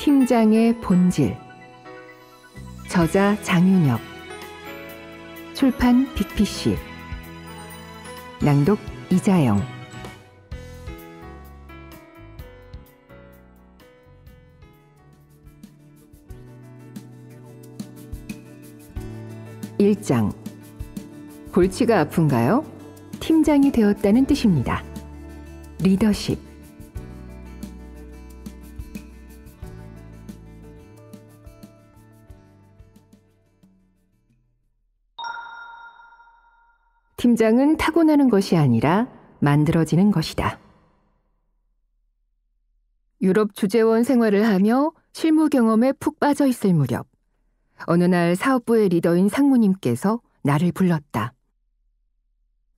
팀장의 본질. 저자 장윤혁. 출판 빅피쉬. 낭독 이자영. 일장. 골치가 아픈가요? 팀장이 되었다는 뜻입니다. 리더십. 팀장은 타고나는 것이 아니라 만들어지는 것이다. 유럽 주재원 생활을 하며 실무 경험에 푹 빠져 있을 무렵, 어느 날 사업부의 리더인 상무님께서 나를 불렀다.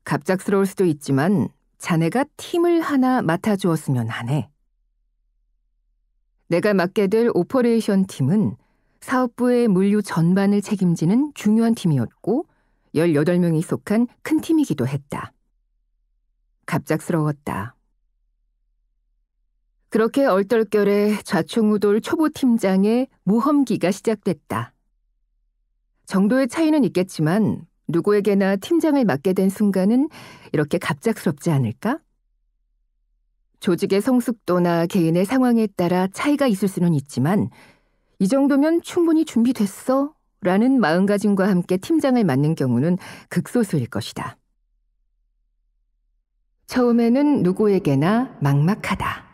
갑작스러울 수도 있지만 자네가 팀을 하나 맡아주었으면 하네. 내가 맡게 될 오퍼레이션 팀은 사업부의 물류 전반을 책임지는 중요한 팀이었고 18명이 속한 큰 팀이기도 했다. 갑작스러웠다. 그렇게 얼떨결에 좌충우돌 초보팀장의 모험기가 시작됐다. 정도의 차이는 있겠지만 누구에게나 팀장을 맡게 된 순간은 이렇게 갑작스럽지 않을까? 조직의 성숙도나 개인의 상황에 따라 차이가 있을 수는 있지만 이 정도면 충분히 준비됐어 라는 마음가짐과 함께 팀장을 맡는 경우는 극소수일 것이다. 처음에는 누구에게나 막막하다.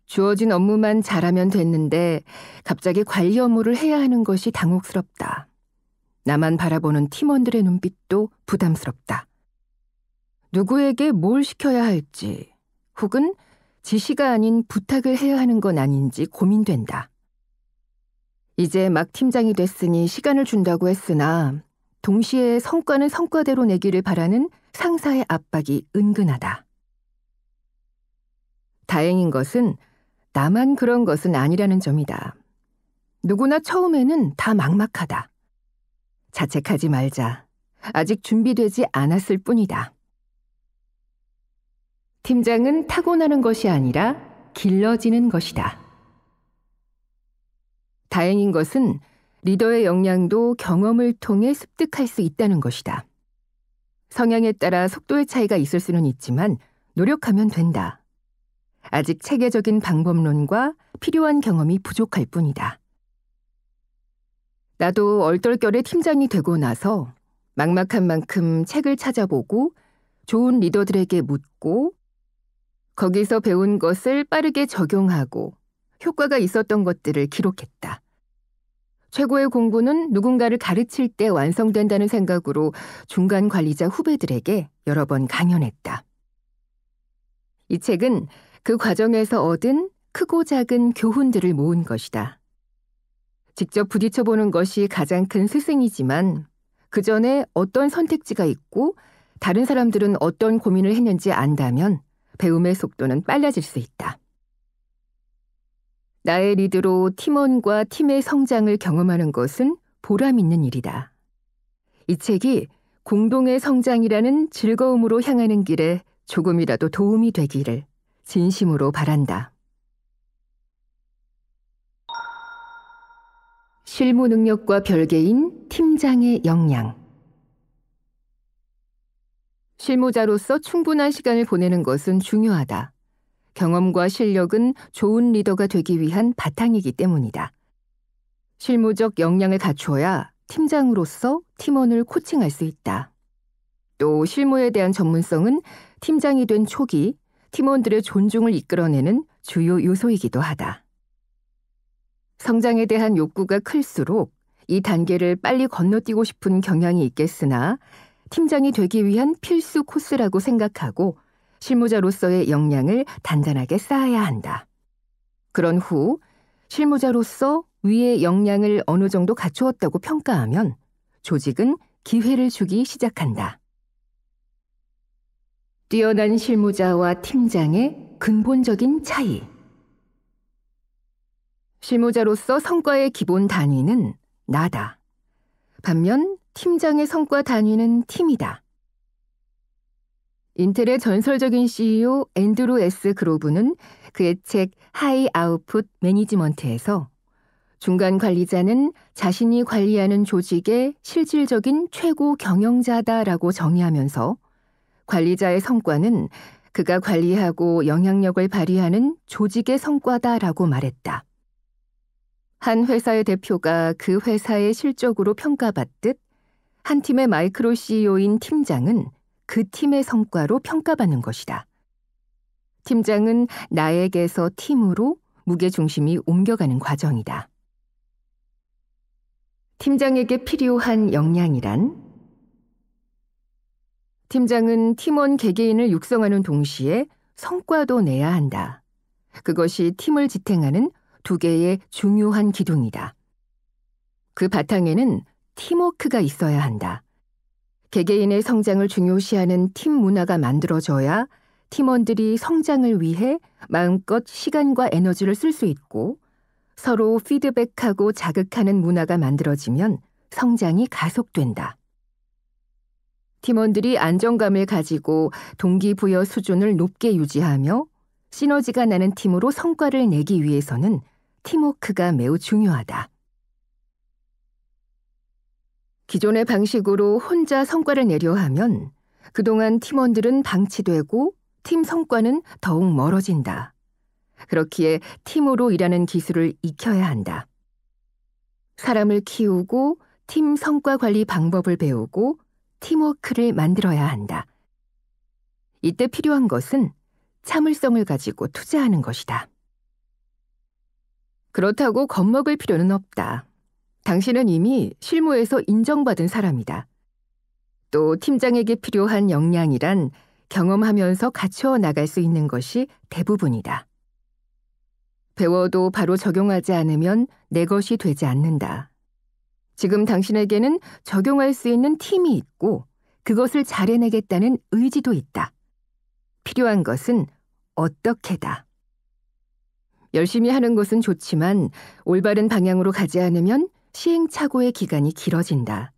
주어진 업무만 잘하면 됐는데 갑자기 관리 업무를 해야 하는 것이 당혹스럽다. 나만 바라보는 팀원들의 눈빛도 부담스럽다. 누구에게 뭘 시켜야 할지, 혹은 지시가 아닌 부탁을 해야 하는 건 아닌지 고민된다. 이제 막 팀장이 됐으니 시간을 준다고 했으나 동시에 성과는 성과대로 내기를 바라는 상사의 압박이 은근하다. 다행인 것은 나만 그런 것은 아니라는 점이다. 누구나 처음에는 다 막막하다. 자책하지 말자. 아직 준비되지 않았을 뿐이다. 팀장은 타고나는 것이 아니라 길러지는 것이다. 다행인 것은 리더의 역량도 경험을 통해 습득할 수 있다는 것이다. 성향에 따라 속도의 차이가 있을 수는 있지만 노력하면 된다. 아직 체계적인 방법론과 필요한 경험이 부족할 뿐이다. 나도 얼떨결에 팀장이 되고 나서 막막한 만큼 책을 찾아보고 좋은 리더들에게 묻고 거기서 배운 것을 빠르게 적용하고 효과가 있었던 것들을 기록했다. 최고의 공부는 누군가를 가르칠 때 완성된다는 생각으로 중간 관리자 후배들에게 여러 번 강연했다. 이 책은 그 과정에서 얻은 크고 작은 교훈들을 모은 것이다. 직접 부딪혀보는 것이 가장 큰 스승이지만 그 전에 어떤 선택지가 있고 다른 사람들은 어떤 고민을 했는지 안다면 배움의 속도는 빨라질 수 있다. 나의 리드로 팀원과 팀의 성장을 경험하는 것은 보람 있는 일이다. 이 책이 공동의 성장이라는 즐거움으로 향하는 길에 조금이라도 도움이 되기를 진심으로 바란다. 실무 능력과 별개인 팀장의 역량. 실무자로서 충분한 시간을 보내는 것은 중요하다. 경험과 실력은 좋은 리더가 되기 위한 바탕이기 때문이다. 실무적 역량을 갖추어야 팀장으로서 팀원을 코칭할 수 있다. 또 실무에 대한 전문성은 팀장이 된 초기 팀원들의 존중을 이끌어내는 주요 요소이기도 하다. 성장에 대한 욕구가 클수록 이 단계를 빨리 건너뛰고 싶은 경향이 있겠으나 팀장이 되기 위한 필수 코스라고 생각하고 실무자로서의 역량을 단단하게 쌓아야 한다. 그런 후 실무자로서 위의 역량을 어느 정도 갖추었다고 평가하면 조직은 기회를 주기 시작한다. 뛰어난 실무자와 팀장의 근본적인 차이. 실무자로서 성과의 기본 단위는 나다. 반면 팀장의 성과 단위는 팀이다. 인텔의 전설적인 CEO 앤드루 S. 그로브는 그의 책 하이 아웃풋 매니지먼트에서 중간 관리자는 자신이 관리하는 조직의 실질적인 최고 경영자다라고 정의하면서 관리자의 성과는 그가 관리하고 영향력을 발휘하는 조직의 성과다라고 말했다. 한 회사의 대표가 그 회사의 실적으로 평가받듯 한 팀의 마이크로 CEO인 팀장은 그 팀의 성과로 평가받는 것이다. 팀장은 나에게서 팀으로 무게중심이 옮겨가는 과정이다. 팀장에게 필요한 역량이란? 팀장은 팀원 개개인을 육성하는 동시에 성과도 내야 한다. 그것이 팀을 지탱하는 두 개의 중요한 기둥이다. 그 바탕에는 팀워크가 있어야 한다. 개개인의 성장을 중요시하는 팀 문화가 만들어져야 팀원들이 성장을 위해 마음껏 시간과 에너지를 쓸 수 있고 서로 피드백하고 자극하는 문화가 만들어지면 성장이 가속된다. 팀원들이 안정감을 가지고 동기부여 수준을 높게 유지하며 시너지가 나는 팀으로 성과를 내기 위해서는 팀워크가 매우 중요하다. 기존의 방식으로 혼자 성과를 내려 하면 그동안 팀원들은 방치되고 팀 성과는 더욱 멀어진다. 그렇기에 팀으로 일하는 기술을 익혀야 한다. 사람을 키우고 팀 성과 관리 방법을 배우고 팀워크를 만들어야 한다. 이때 필요한 것은 참을성을 가지고 투자하는 것이다. 그렇다고 겁먹을 필요는 없다. 당신은 이미 실무에서 인정받은 사람이다. 또 팀장에게 필요한 역량이란 경험하면서 갖춰 나갈 수 있는 것이 대부분이다. 배워도 바로 적용하지 않으면 내 것이 되지 않는다. 지금 당신에게는 적용할 수 있는 팀이 있고 그것을 잘 해내겠다는 의지도 있다. 필요한 것은 어떻게다. 열심히 하는 것은 좋지만 올바른 방향으로 가지 않으면 시행착오의 기간이 길어진다.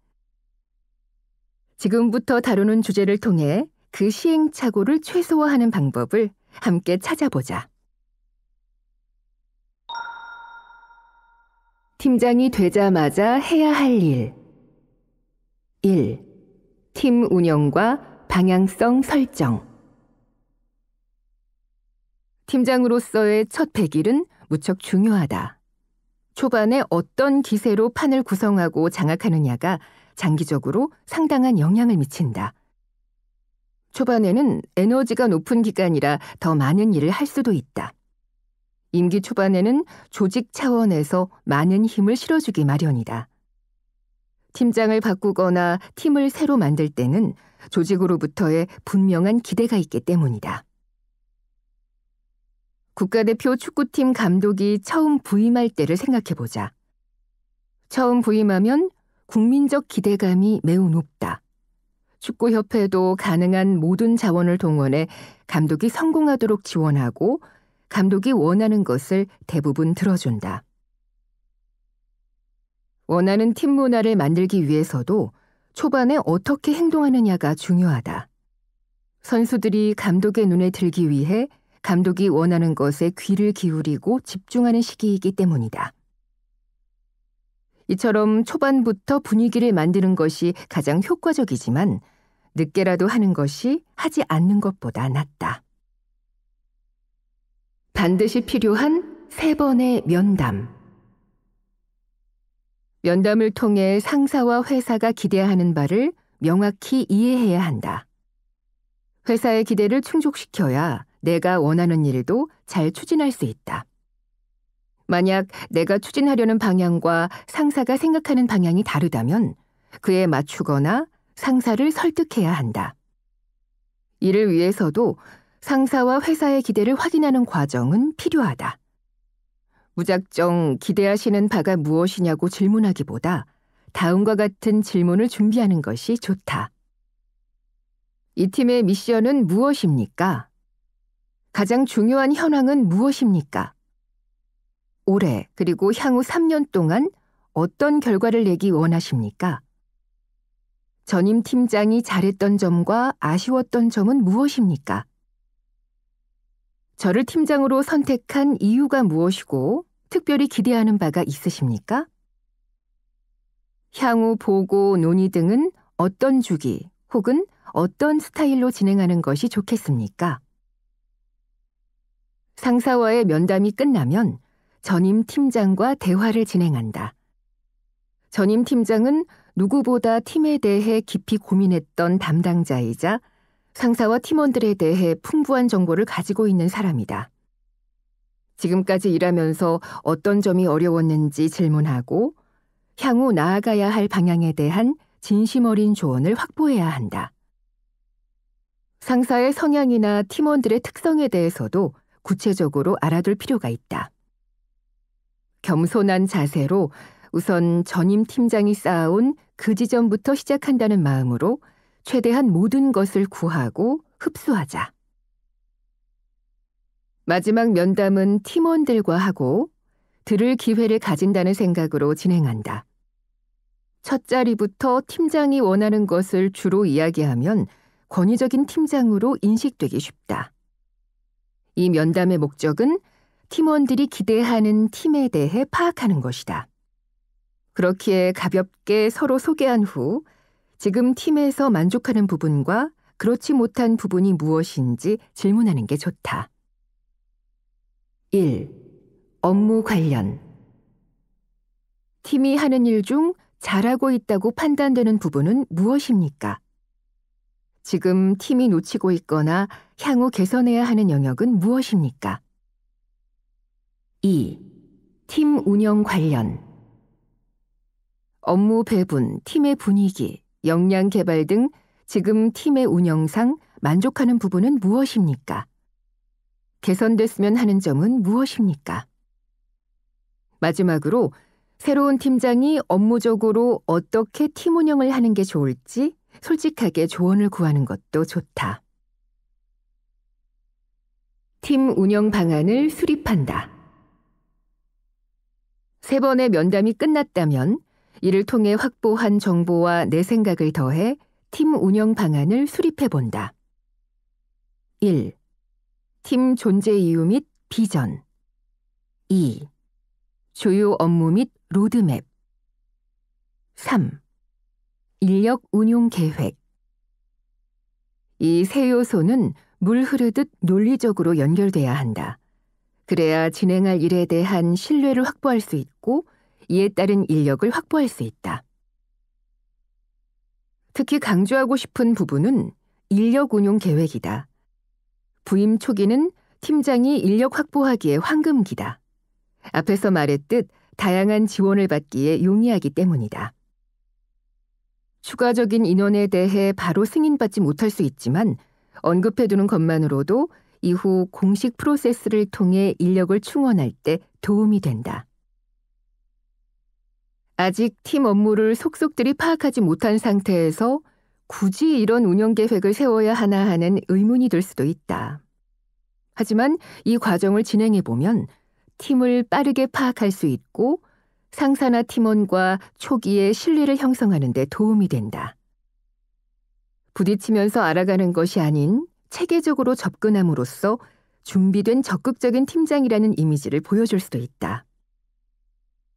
지금부터 다루는 주제를 통해 그 시행착오를 최소화하는 방법을 함께 찾아보자. 팀장이 되자마자 해야 할 일. 1. 팀 운영과 방향성 설정. 팀장으로서의 첫 100일은 무척 중요하다. 초반에 어떤 기세로 판을 구성하고 장악하느냐가 장기적으로 상당한 영향을 미친다. 초반에는 에너지가 높은 기간이라 더 많은 일을 할 수도 있다. 임기 초반에는 조직 차원에서 많은 힘을 실어주기 마련이다. 팀장을 바꾸거나 팀을 새로 만들 때는 조직으로부터의 분명한 기대가 있기 때문이다. 국가대표 축구팀 감독이 처음 부임할 때를 생각해보자. 처음 부임하면 국민적 기대감이 매우 높다. 축구협회도 가능한 모든 자원을 동원해 감독이 성공하도록 지원하고 감독이 원하는 것을 대부분 들어준다. 원하는 팀 문화를 만들기 위해서도 초반에 어떻게 행동하느냐가 중요하다. 선수들이 감독의 눈에 들기 위해 감독이 원하는 것에 귀를 기울이고 집중하는 시기이기 때문이다. 이처럼 초반부터 분위기를 만드는 것이 가장 효과적이지만 늦게라도 하는 것이 하지 않는 것보다 낫다. 반드시 필요한 3번의 면담. 면담을 통해 상사와 회사가 기대하는 바를 명확히 이해해야 한다. 회사의 기대를 충족시켜야 내가 원하는 일도 잘 추진할 수 있다. 만약 내가 추진하려는 방향과 상사가 생각하는 방향이 다르다면 그에 맞추거나 상사를 설득해야 한다. 이를 위해서도 상사와 회사의 기대를 확인하는 과정은 필요하다. 무작정 기대하시는 바가 무엇이냐고 질문하기보다 다음과 같은 질문을 준비하는 것이 좋다. 이 팀의 미션은 무엇입니까? 가장 중요한 현황은 무엇입니까? 올해 그리고 향후 3년 동안 어떤 결과를 내기 원하십니까? 전임 팀장이 잘했던 점과 아쉬웠던 점은 무엇입니까? 저를 팀장으로 선택한 이유가 무엇이고 특별히 기대하는 바가 있으십니까? 향후 보고 논의 등은 어떤 주기 혹은 어떤 스타일로 진행하는 것이 좋겠습니까? 상사와의 면담이 끝나면 전임 팀장과 대화를 진행한다. 전임 팀장은 누구보다 팀에 대해 깊이 고민했던 담당자이자 상사와 팀원들에 대해 풍부한 정보를 가지고 있는 사람이다. 지금까지 일하면서 어떤 점이 어려웠는지 질문하고 향후 나아가야 할 방향에 대한 진심 어린 조언을 확보해야 한다. 상사의 성향이나 팀원들의 특성에 대해서도 구체적으로 알아둘 필요가 있다. 겸손한 자세로 우선 전임 팀장이 쌓아온 그 지점부터 시작한다는 마음으로 최대한 모든 것을 구하고 흡수하자. 마지막 면담은 팀원들과 하고 들을 기회를 가진다는 생각으로 진행한다. 첫 자리부터 팀장이 원하는 것을 주로 이야기하면 권위적인 팀장으로 인식되기 쉽다. 이 면담의 목적은 팀원들이 기대하는 팀에 대해 파악하는 것이다. 그렇기에 가볍게 서로 소개한 후 지금 팀에서 만족하는 부분과 그렇지 못한 부분이 무엇인지 질문하는 게 좋다. 1. 업무 관련. 팀이 하는 일 중 잘하고 있다고 판단되는 부분은 무엇입니까? 지금 팀이 놓치고 있거나 향후 개선해야 하는 영역은 무엇입니까? 2. 팀 운영 관련. 업무 배분, 팀의 분위기, 역량 개발 등 지금 팀의 운영상 만족하는 부분은 무엇입니까? 개선됐으면 하는 점은 무엇입니까? 마지막으로 새로운 팀장이 업무적으로 어떻게 팀 운영을 하는 게 좋을지 솔직하게 조언을 구하는 것도 좋다. 팀 운영 방안을 수립한다. 3번의 면담이 끝났다면 이를 통해 확보한 정보와 내 생각을 더해 팀 운영 방안을 수립해 본다. 1. 팀 존재 이유 및 비전. 2. 주요 업무 및 로드맵. 3. 인력 운용 계획. 이 세 요소는 물 흐르듯 논리적으로 연결돼야 한다. 그래야 진행할 일에 대한 신뢰를 확보할 수 있고 이에 따른 인력을 확보할 수 있다. 특히 강조하고 싶은 부분은 인력 운용 계획이다. 부임 초기는 팀장이 인력 확보하기에 황금기다. 앞에서 말했듯 다양한 지원을 받기에 용이하기 때문이다. 추가적인 인원에 대해 바로 승인받지 못할 수 있지만 언급해두는 것만으로도 이후 공식 프로세스를 통해 인력을 충원할 때 도움이 된다. 아직 팀 업무를 속속들이 파악하지 못한 상태에서 굳이 이런 운영 계획을 세워야 하나 하는 의문이 들 수도 있다. 하지만 이 과정을 진행해보면 팀을 빠르게 파악할 수 있고 상사나 팀원과 초기에 신뢰를 형성하는 데 도움이 된다. 부딪히면서 알아가는 것이 아닌 체계적으로 접근함으로써 준비된 적극적인 팀장이라는 이미지를 보여줄 수도 있다.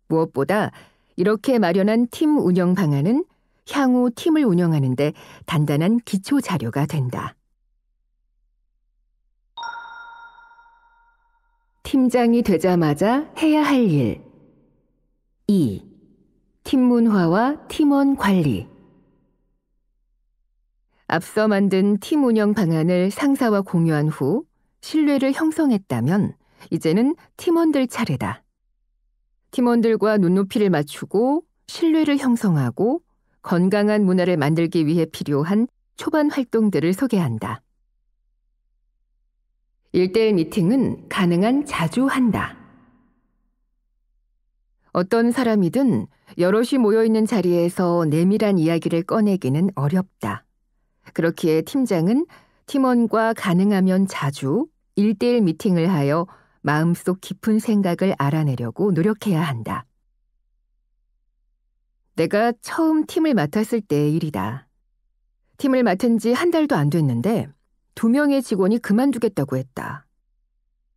무엇보다 이렇게 마련한 팀 운영 방안은 향후 팀을 운영하는 데 단단한 기초 자료가 된다. 팀장이 되자마자 해야 할 일. 2. 팀 문화와 팀원 관리. 앞서 만든 팀 운영 방안을 상사와 공유한 후 신뢰를 형성했다면 이제는 팀원들 차례다. 팀원들과 눈높이를 맞추고 신뢰를 형성하고 건강한 문화를 만들기 위해 필요한 초반 활동들을 소개한다. 1대1 미팅은 가능한 자주 한다. 어떤 사람이든 여럿이 모여있는 자리에서 내밀한 이야기를 꺼내기는 어렵다. 그렇기에 팀장은 팀원과 가능하면 자주 1대1 미팅을 하여 마음속 깊은 생각을 알아내려고 노력해야 한다. 내가 처음 팀을 맡았을 때의 일이다. 팀을 맡은 지 한 달도 안 됐는데 2명의 직원이 그만두겠다고 했다.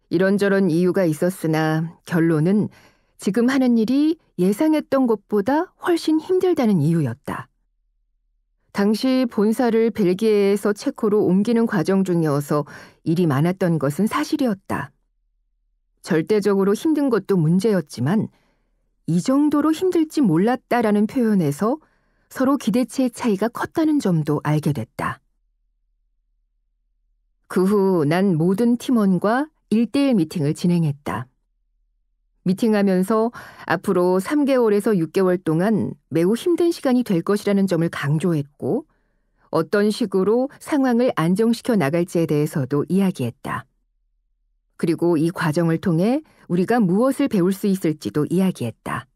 이런저런 이유가 있었으나 결론은 지금 하는 일이 예상했던 것보다 훨씬 힘들다는 이유였다. 당시 본사를 벨기에에서 체코로 옮기는 과정 중이어서 일이 많았던 것은 사실이었다. 절대적으로 힘든 것도 문제였지만 이 정도로 힘들지 몰랐다라는 표현에서 서로 기대치의 차이가 컸다는 점도 알게 됐다. 그 후 난 모든 팀원과 1대1 미팅을 진행했다. 미팅하면서 앞으로 3개월에서 6개월 동안 매우 힘든 시간이 될 것이라는 점을 강조했고 어떤 식으로 상황을 안정시켜 나갈지에 대해서도 이야기했다. 그리고 이 과정을 통해 우리가 무엇을 배울 수 있을지도 이야기했다.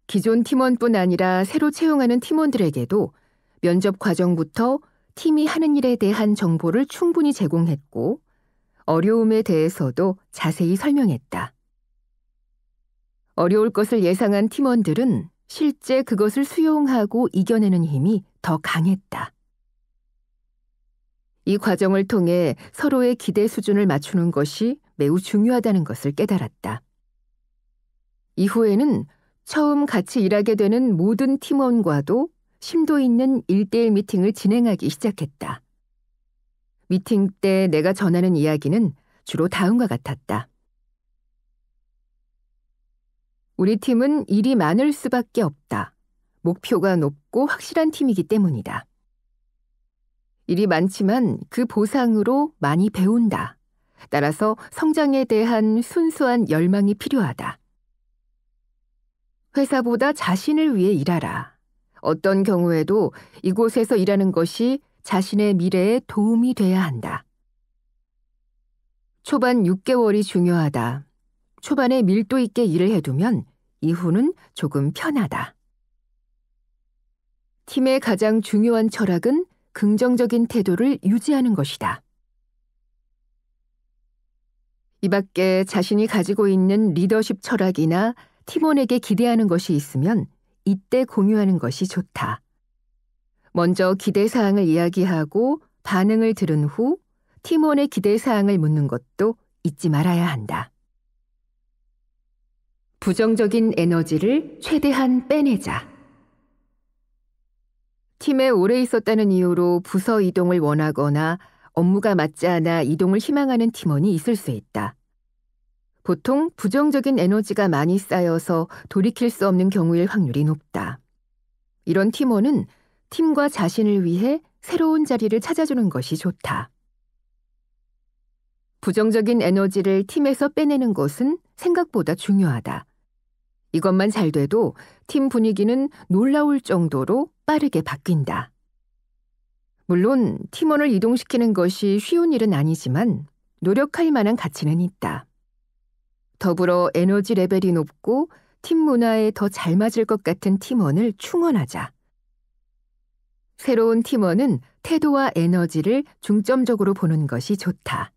기존 팀원뿐 아니라 새로 채용하는 팀원들에게도 면접 과정부터 팀이 하는 일에 대한 정보를 충분히 제공했고 어려움에 대해서도 자세히 설명했다. 어려울 것을 예상한 팀원들은 실제 그것을 수용하고 이겨내는 힘이 더 강했다. 이 과정을 통해 서로의 기대 수준을 맞추는 것이 매우 중요하다는 것을 깨달았다. 이후에는 처음 같이 일하게 되는 모든 팀원과도 심도 있는 1대1 미팅을 진행하기 시작했다. 미팅 때 내가 전하는 이야기는 주로 다음과 같았다. 우리 팀은 일이 많을 수밖에 없다. 목표가 높고 확실한 팀이기 때문이다. 일이 많지만 그 보상으로 많이 배운다. 따라서 성장에 대한 순수한 열망이 필요하다. 회사보다 자신을 위해 일하라. 어떤 경우에도 이곳에서 일하는 것이 자신의 미래에 도움이 돼야 한다. 초반 6개월이 중요하다. 초반에 밀도 있게 일을 해두면 이후는 조금 편하다. 팀의 가장 중요한 철학은 긍정적인 태도를 유지하는 것이다. 이 밖에 자신이 가지고 있는 리더십 철학이나 팀원에게 기대하는 것이 있으면 이때 공유하는 것이 좋다. 먼저 기대사항을 이야기하고 반응을 들은 후 팀원의 기대사항을 묻는 것도 잊지 말아야 한다. 부정적인 에너지를 최대한 빼내자. 팀에 오래 있었다는 이유로 부서 이동을 원하거나 업무가 맞지 않아 이동을 희망하는 팀원이 있을 수 있다. 보통 부정적인 에너지가 많이 쌓여서 돌이킬 수 없는 경우일 확률이 높다. 이런 팀원은 팀과 자신을 위해 새로운 자리를 찾아주는 것이 좋다. 부정적인 에너지를 팀에서 빼내는 것은 생각보다 중요하다. 이것만 잘 돼도 팀 분위기는 놀라울 정도로 빠르게 바뀐다. 물론 팀원을 이동시키는 것이 쉬운 일은 아니지만 노력할 만한 가치는 있다. 더불어 에너지 레벨이 높고 팀 문화에 더 잘 맞을 것 같은 팀원을 충원하자. 새로운 팀원은 태도와 에너지를 중점적으로 보는 것이 좋다.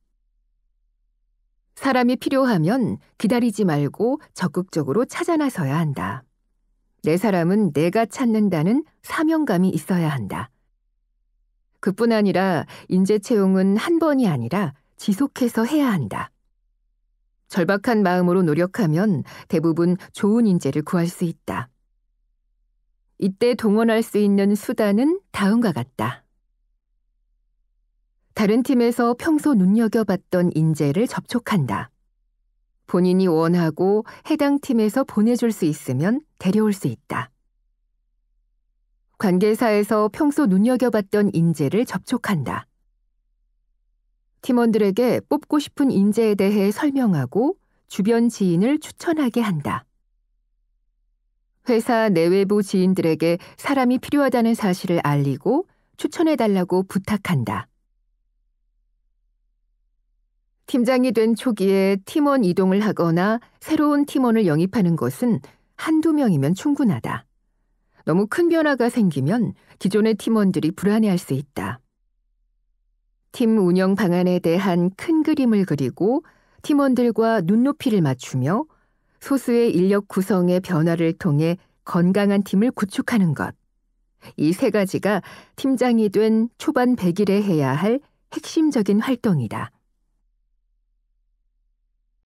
사람이 필요하면 기다리지 말고 적극적으로 찾아 나서야 한다. 내 사람은 내가 찾는다는 사명감이 있어야 한다. 그뿐 아니라 인재 채용은 한 번이 아니라 지속해서 해야 한다. 절박한 마음으로 노력하면 대부분 좋은 인재를 구할 수 있다. 이때 동원할 수 있는 수단은 다음과 같다. 다른 팀에서 평소 눈여겨봤던 인재를 접촉한다. 본인이 원하고 해당 팀에서 보내줄 수 있으면 데려올 수 있다. 관계사에서 평소 눈여겨봤던 인재를 접촉한다. 팀원들에게 뽑고 싶은 인재에 대해 설명하고 주변 지인을 추천하게 한다. 회사 내외부 지인들에게 사람이 필요하다는 사실을 알리고 추천해달라고 부탁한다. 팀장이 된 초기에 팀원 이동을 하거나 새로운 팀원을 영입하는 것은 한두 명이면 충분하다. 너무 큰 변화가 생기면 기존의 팀원들이 불안해할 수 있다. 팀 운영 방안에 대한 큰 그림을 그리고 팀원들과 눈높이를 맞추며 소수의 인력 구성의 변화를 통해 건강한 팀을 구축하는 것. 이 세 가지가 팀장이 된 초반 100일에 해야 할 핵심적인 활동이다.